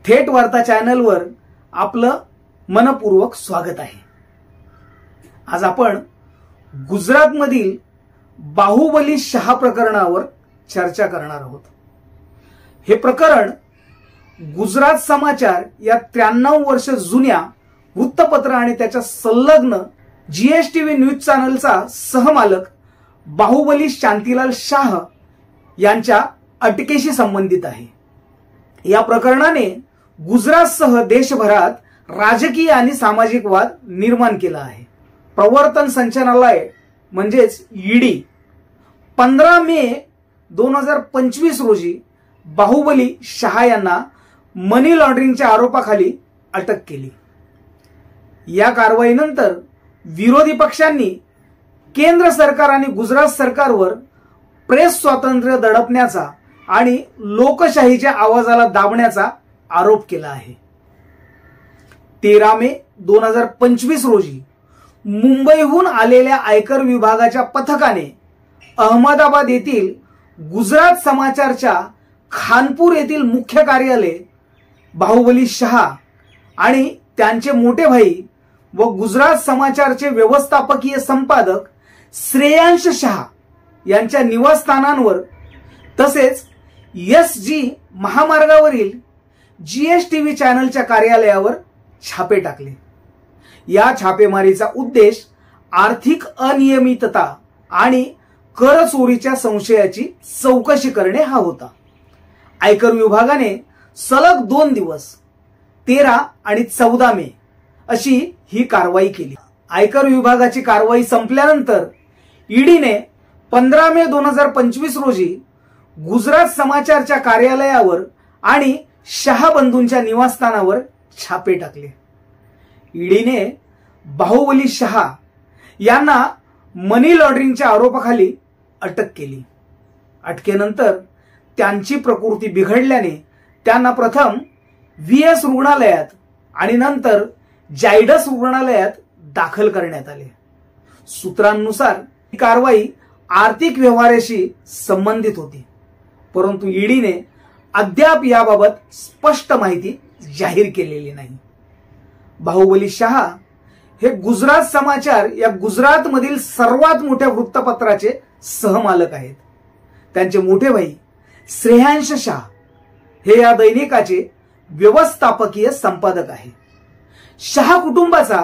थेट वार्ता चॅनलवर आपलं मनपूर्वक स्वागत आहे। आज आपण गुजरातमधील बाहुबली शहा प्रकरणावर चर्चा करणार आहोत। हे प्रकरण गुजरात समाचार या 93 वर्ष जुन्या वृत्तपत्र आणि त्याच्या संलग्न जीएसटीव्ही न्यूज चॅनलचा सहमालक बाहुबली शांतीलाल शाह यांच्या अटकेशी संबंधित आहे। या प्रकरणाने गुजरातसह देशभरात राजकीय आणि सामाजिक वाद निर्माण केला आहे। प्रवर्तन संचालनालय म्हणजेच ईडी 15 मे 2025 रोजी बाहुबली शहा यांना मनी लॉन्ड्रिंगच्या आरोपाखाली अटक केली। या कारवाईनंतर विरोधी पक्षांनी केंद्र सरकार आणि गुजरात सरकारवर प्रेस स्वातंत्र्य दडपण्याचा आणि लोकशाहीच्या आवाजाला दाबण्याचा आरोप केला आहे। 13 मे 2025 रोजी मुंबईहून आलेल्या आयकर विभागाच्या पथकाने अहमदाबाद येथील गुजरात समाचारच्या खानपूर येथील मुख्य कार्यालय, बाहुबली शहा आणि त्यांचे मोठे भाई व गुजरात समाचारचे व्यवस्थापकीय संपादक श्रेयांश शहा यांच्या निवासस्थानांवर तसेच एसजी महामार्गावरील जीएसटीव्ही चॅनलच्या कार्यालयावर छापे टाकले। या छापेमारीचा उद्देश आर्थिक अनियमितता आणि कर चोरीच्या संशयाची चौकशी करणे हा होता। आयकर विभागाने सलग 2 दिवस 13 आणि 14 मे अशी ही कारवाई केली। आयकर विभागाची कारवाई संपल्यानंतर ईडीने 15 मे 2025 रोजी गुजरात समाचारच्या कार्यालयावर आणि शहा बंधूंच्या निवासस्थानावर छापे टाकले। ईडीने बाहुबली शहा यांना मनी लॉन्ड्रिंगच्या आरोपाखाली अटक केली। अटकेनंतर त्यांची प्रकृती बिघडल्याने त्यांना प्रथम व्हीएस रुग्णालयात आणि नंतर जायडस रुग्णालयात दाखल करण्यात आले। सूत्रांनुसार ही कारवाई आर्थिक व्यवहाराशी संबंधित होती, परंतु ईडीने अद्याप याबाबत स्पष्ट माहिती जाहीर केलेली नाही। बाहुबली शहा हे गुजरात समाचार या गुजरातमधील सर्वात मोठ्या वृत्तपत्राचे सहमालक आहेत। त्यांचे मोठे भाई श्रेयांश शहा हे या दैनिकाचे व्यवस्थापकीय संपादक आहे। शहा कुटुंबाचा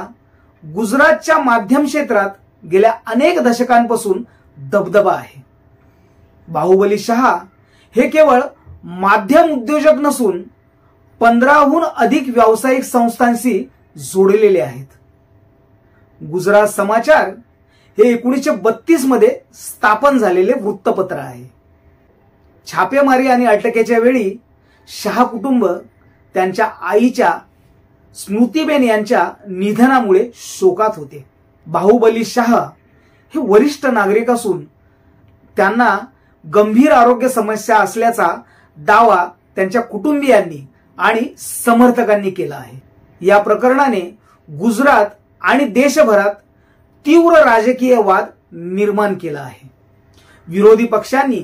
गुजरातच्या माध्यम क्षेत्रात गेल्या अनेक दशकांपासून दबदबा आहे। बाहुबली शहा हे केवळ माध्यम उद्योजक नसून 15हून अधिक व्यावसायिक संस्थांशी जोडलेले आहेत। गुजरात समाचार हे 1932 मध्ये स्थापन झालेले वृत्तपत्र आहे। छापेमारी आणि अटकेच्या वेळी शहा कुटुंब त्यांच्या आईच्या स्मृतीबेन यांच्या निधनामुळे शोकात होते। बाहुबली शहा हे वरिष्ठ नागरिक असून त्यांना गंभीर आरोग्य समस्या असल्याचा दावा त्यांच्या कुटुंबियांनी आणि समर्थकांनी केला आहे। या प्रकरणाने गुजरात आणि देशभरात तीव्र राजकीय वाद निर्माण केला आहे। विरोधी पक्षांनी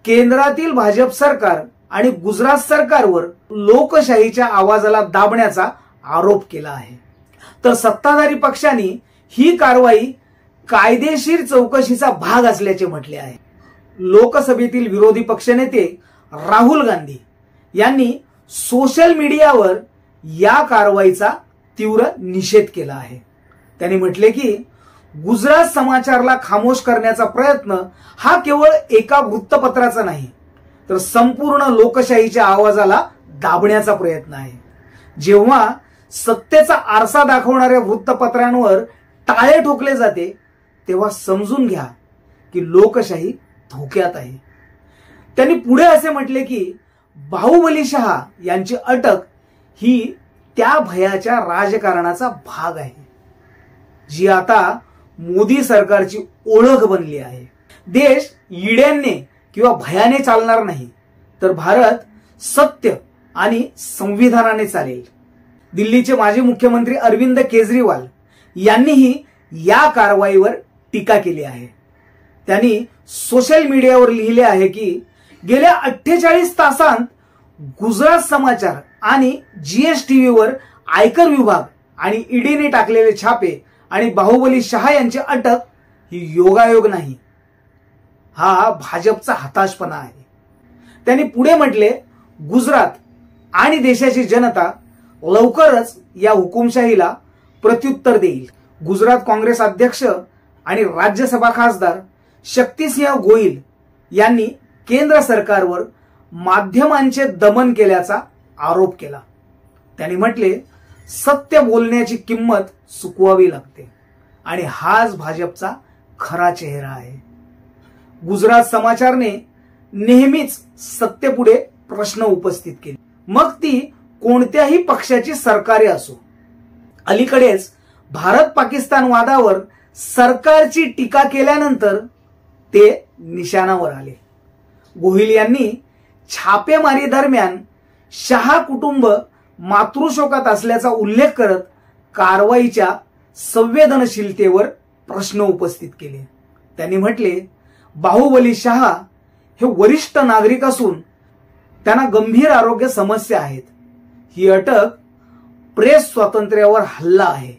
केंद्रातील भाजप सरकार आणि गुजरात सरकारवर लोकशाहीच्या आवाजाला दाबण्याचा आरोप केला आहे, तर सत्ताधारी पक्षांनी ही कारवाई कायदेशीर चौकशीचा भाग असल्याचे म्हटले आहे। लोकसभेतील विरोधी पक्षनेते राहुल गांधी यांनी सोशल मीडियावर या कारवाईचा तीव्र निषेध केला आहे। त्यांनी म्हटले की गुजरात समाचारला खामोश करण्याचा प्रयत्न हा केवळ एका वृत्तपत्राचा नाही, तर संपूर्ण लोकशाहीच्या आवाजाला दाबण्याचा प्रयत्न आहे। जेव्हा सत्तेचा आरसा दाखवणाऱ्या वृत्तपत्रांवर टाळे ठोकले जाते तेव्हा समजून घ्या की लोकशाही धोक्यात आहे। त्यांनी पुढे असे म्हटले की बाहुबली शहा यांची अटक ही त्या भयाच्या राजकारणाचा भाग आहे, जी आता मोदी सरकारची ओळख बनली आहे। देश ईड्यांनी किंवा भयाने चालणार नाही, तर भारत सत्य आणि संविधानाने चालेल। दिल्लीचे माजी मुख्यमंत्री अरविंद केजरीवाल यांनीही या कारवाईवर टीका केली आहे। त्यांनी सोशल मीडियावर लिहिले आहे की गेल्या 48 तासांत गुजरात समाचार आणि जीएसटीव्हीवर आयकर विभाग आणि ईडीने टाकलेले छापे आणि बाहुबली शहा यांची अटक ही योगायोग नाही, हा भाजपचा हताशपणा आहे. त्यांनी पुढे म्हटले, गुजरात आणि देशाची जनता लवकरच या हुकुमशाहीला प्रत्युत्तर देईल. गुजरात काँग्रेस अध्यक्ष आणि राज्यसभा खासदार शक्तिसिंह गोहिल यांनी केंद्र सरकारवर माध्यमांचे दमन केल्याचा आरोप केला. त्यांनी म्हटले, सत्य बोलण्याची किंमत चुकवावी लागते आणि हाच भाजपचा खरा चेहरा आहे. गुजरात समाचारने नेहमीच सत्तेपुढे प्रश्न उपस्थित केले, मग ती कोणत्याही पक्षाची सरकारे असो. अलीकडेच भारत पाकिस्तान वादावर सरकारची टीका केल्यानंतर ते निशाणावर आले. गोहिल यांनी छापेमारी दरम्यान शहा कुटुंब मातृशोकात असल्याचा उल्लेख करत कारवाईच्या संवेदनशीलतेवर प्रश्न उपस्थित केले. त्यांनी म्हटले, बाहुबली शहा हे वरिष्ठ नागरिक असून त्यांना गंभीर आरोग्य समस्या आहेत. ही अटक प्रेस स्वातंत्र्यावर हल्ला आहे.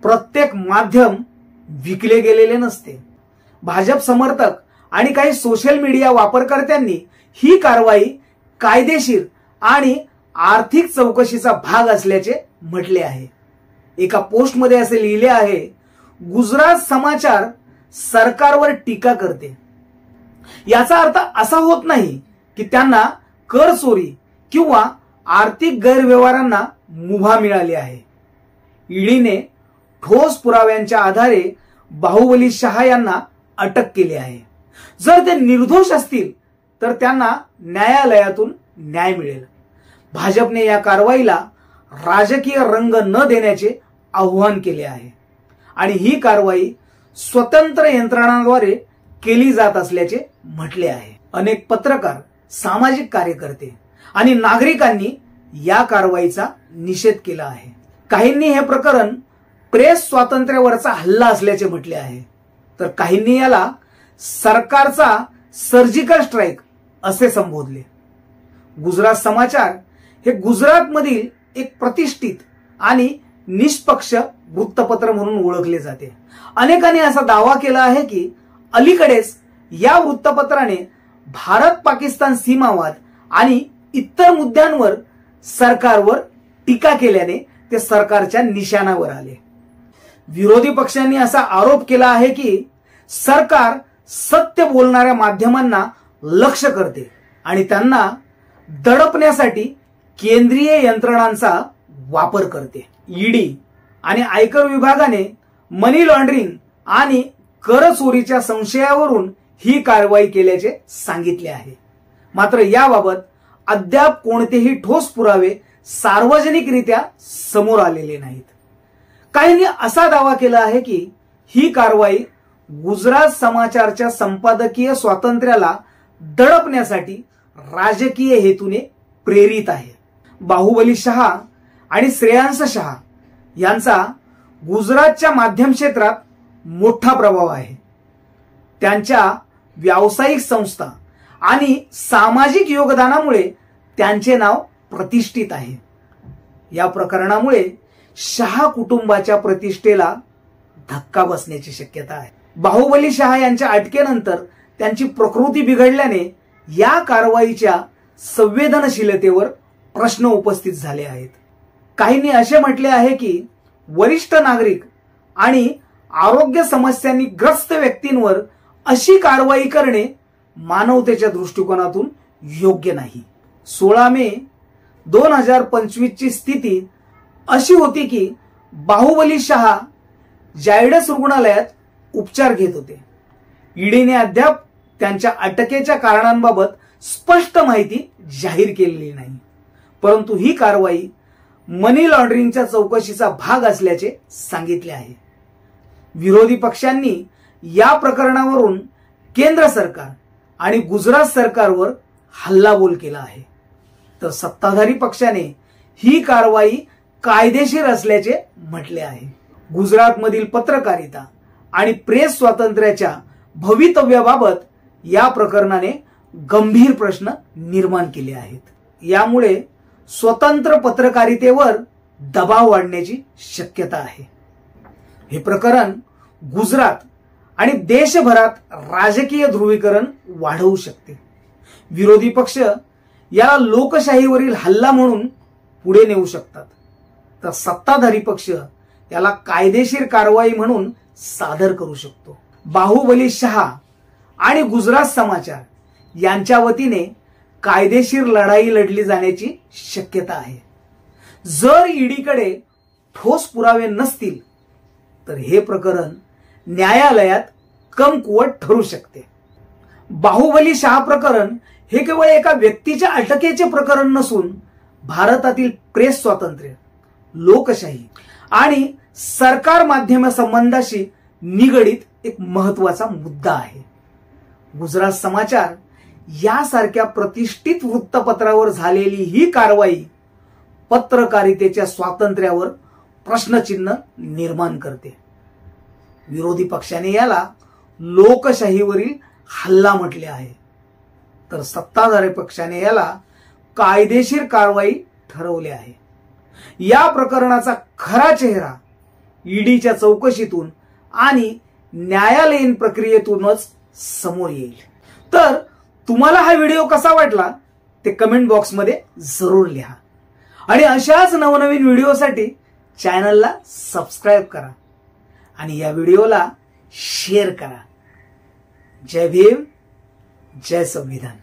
प्रत्येक माध्यम विकले गेलेले नसते. भाजप समर्थक आणि काही सोशल मीडिया वापरकर्त्यांनी ही कारवाई कायदेशीर आणि आर्थिक चौकशीचा भाग असल्याचे म्हटले आहे. एका पोस्टमध्ये असे लिहिले आहे, गुजरात समाचार सरकारवर टीका करते. याचा अर्थ असा होत नाही की त्यांना कर चोरी किंवा आर्थिक गैरव्यवहारांना मुभा मिळाली आहे. ईडीने ठोस पुराव्यांच्या आधारे बाहुबली शहा यांना अटक केली आहे. जर ते निर्दोष असतील तर त्यांना न्यायालयातून न्याय मिळेल. भाजपने या कारवाईला राजकीय रंग न देण्याचे आव्हान केले आहे आणि ही कारवाई स्वतंत्र यंत्रणांद्वारे केली जात असल्याचे म्हटले आहे. अनेक पत्रकार, सामाजिक कार्यकर्ते आणि नागरिकांनी या कारवाईचा निषेध केला आहे. काहींनी हे प्रकरण प्रेस स्वातंत्र्यावरचा हल्ला असल्याचे म्हटले आहे, तर काहींनी याला सरकारचा सर्जिकल स्ट्राईक असे संबोधले. गुजरात समाचार हे गुजरातमधील एक प्रतिष्ठित आणि निष्पक्ष वृत्तपत्र म्हणून ओळखले जाते. अनेकांनी असा दावा केला आहे की अलीकडेच या वृत्तपत्राने भारत पाकिस्तान सीमावाद आणि इतर मुद्द्यांवर सरकारवर टीका केल्याने ते सरकारच्या निशाणावर आले. विरोधी पक्षांनी असा आरोप केला आहे की सरकार सत्य बोलणाऱ्या माध्यमांना लक्ष्य करते आणि त्यांना दडपण्यासाठी केंद्रीय यंत्रणांचा वापर करते. ईडी आणि आयकर विभागाने मनी लॉन्ड्रिंग आणि कर चोरीच्या संशयावरून ही कारवाई केल्याचे सांगितले आहे. मात्र याबाबत अद्याप कोणतेही ठोस पुरावे सार्वजनिकरित्या समोर आलेले नाहीत. काहींनी असा दावा केला आहे की ही कारवाई गुजरात समाचारच्या संपादकीय स्वातंत्र्याला दडपण्यासाठी राजकीय हेतूने प्रेरित आहे. बाहुबली शहा आणि श्रेयांश शहा यांचा गुजरातच्या माध्यम क्षेत्रात मोठा प्रभाव आहे. त्यांच्या व्यावसायिक संस्था आणि सामाजिक योगदानामुळे त्यांचे नाव प्रतिष्ठित आहे. या प्रकरणामुळे शहा कुटुंबाच्या प्रतिष्ठेला धक्का बसण्याची शक्यता आहे. बाहुबली शहा यांच्या अटकेनंतर त्यांची प्रकृती बिघडल्याने या कारवाईच्या संवेदनशीलतेवर प्रश्न उपस्थित झाले आहेत. काहींनी असे म्हटले आहे की वरिष्ठ नागरिक आणि आरोग्य समस्यांनी ग्रस्त व्यक्तींवर अशी कारवाई करणे मानवतेच्या दृष्टिकोनातून योग्य नाही. 16 मे 2025 ची स्थिती अशी होती की बाहुबली शहा जायडस रुग्णालयात उपचार घेत होते. ईडीने अद्याप त्यांच्या अटकेच्या कारणांबाबत स्पष्ट माहिती जाहीर केलेली नाही, परंतु ही कारवाई मनी लॉन्ड्रिंगच्या चौकशीचा भाग असल्याचे सांगितले आहे. विरोधी पक्षांनी या प्रकरणावरून केंद्र सरकार आणि गुजरात सरकारवर हल्लाबोल केला आहे, तर सत्ताधारी पक्षाने ही कारवाई कायदेशीर असल्याचे म्हटले आहे. गुजरातमधील पत्रकारिता आणि प्रेस स्वातंत्र्याच्या भवितव्याबाबत या प्रकरणाने गंभीर प्रश्न निर्माण केले आहेत. यामुळे स्वतंत्र पत्रकारितेवर दबाव वाढण्याची शक्यता आहे. हे प्रकरण गुजरात आणि देशभरात राजकीय ध्रुवीकरण वाढवू शकते. विरोधी पक्ष याला लोकशाहीवरील हल्ला म्हणून पुढे नेऊ शकतात, तर सत्ताधारी पक्ष याला कायदेशीर कारवाई म्हणून सादर करू शकतो. बाहुबली शहा आणि गुजरात समाचार यांच्या वतीने कायदेशीर लढाई लढली जाण्याची शक्यता आहे. जर ईडीकडे ठोस पुरावे नसतील तर हे प्रकरण न्यायालयात कमकुवत ठरू शकते. बाहुबली शहा प्रकरण हे केवळ एका व्यक्तीच्या अटकेचे प्रकरण नसून भारतातील प्रेस स्वातंत्र्य, लोकशाही आणि सरकार माध्यम संबंधाशी निगडित एक महत्वाचा मुद्दा आहे. गुजरात समाचार यासारख्या प्रतिष्ठित वृत्तपत्रावर झालेली ही कारवाई पत्रकारितेच्या स्वातंत्र्यावर प्रश्नचिन्ह निर्माण करते. विरोधी पक्षाने याला लोकशाहीवरील हल्ला म्हटले आहे, तर सत्ताधारी पक्षाने याला कायदेशीर कारवाई ठरवले आहे. या प्रकरणाचा खरा चेहरा ईडीच्या चौकशीतून आणि न्यायालयीन प्रक्रियेतूनच समोर येईल. तर तुम्हाला हा व्हिडिओ कसा वाटला ते कमेंट बॉक्समध्ये जरूर लिहा आणि अशाच नवनवीन व्हिडिओसाठी चॅनलला सबस्क्राईब करा आणि या व्हिडिओला शेअर करा. जय भीम, जय संविधान.